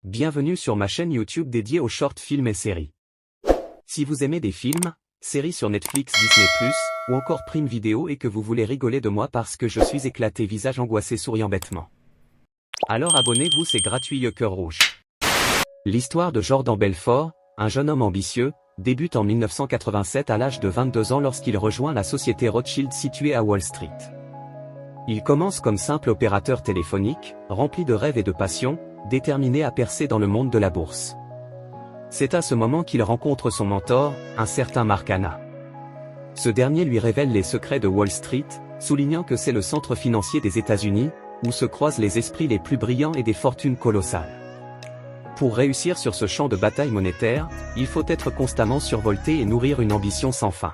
Bienvenue sur ma chaîne YouTube dédiée aux short films et séries. Si vous aimez des films, séries sur Netflix, Disney+, ou encore Prime Video et que vous voulez rigoler de moi parce que je suis éclaté, visage angoissé, souriant bêtement, alors abonnez-vous, c'est gratuit. Cœur rouge. L'histoire de Jordan Belfort, un jeune homme ambitieux, débute en 1987 à l'âge de 22 ans lorsqu'il rejoint la société Rothschild située à Wall Street. Il commence comme simple opérateur téléphonique, rempli de rêves et de passion, déterminé à percer dans le monde de la bourse. C'est à ce moment qu'il rencontre son mentor, un certain Mark Hanna. Ce dernier lui révèle les secrets de Wall Street, soulignant que c'est le centre financier des États-Unis, où se croisent les esprits les plus brillants et des fortunes colossales. Pour réussir sur ce champ de bataille monétaire, il faut être constamment survolté et nourrir une ambition sans fin.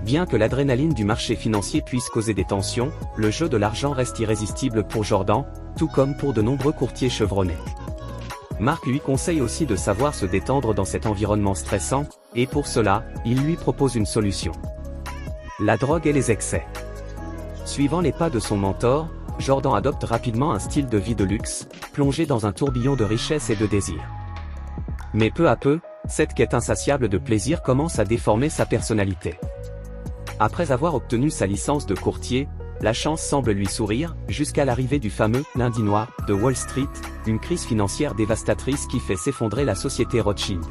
Bien que l'adrénaline du marché financier puisse causer des tensions, le jeu de l'argent reste irrésistible pour Jordan, tout comme pour de nombreux courtiers chevronnés. Mark lui conseille aussi de savoir se détendre dans cet environnement stressant, et pour cela, il lui propose une solution. La drogue et les excès. Suivant les pas de son mentor, Jordan adopte rapidement un style de vie de luxe, plongé dans un tourbillon de richesse et de désir. Mais peu à peu, cette quête insatiable de plaisir commence à déformer sa personnalité. Après avoir obtenu sa licence de courtier, la chance semble lui sourire, jusqu'à l'arrivée du fameux « lundi noir » de Wall Street, une crise financière dévastatrice qui fait s'effondrer la société Rothschild.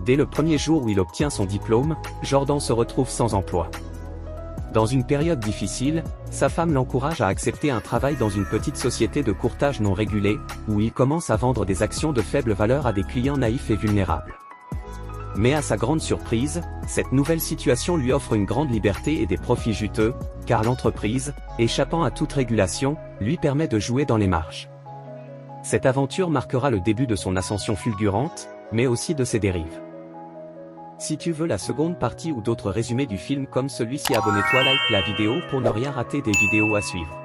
Dès le premier jour où il obtient son diplôme, Jordan se retrouve sans emploi. Dans une période difficile, sa femme l'encourage à accepter un travail dans une petite société de courtage non régulée, où il commence à vendre des actions de faible valeur à des clients naïfs et vulnérables. Mais à sa grande surprise, cette nouvelle situation lui offre une grande liberté et des profits juteux, car l'entreprise, échappant à toute régulation, lui permet de jouer dans les marges. Cette aventure marquera le début de son ascension fulgurante, mais aussi de ses dérives. Si tu veux la seconde partie ou d'autres résumés du film comme celui-ci, abonne-toi, like la vidéo pour ne rien rater des vidéos à suivre.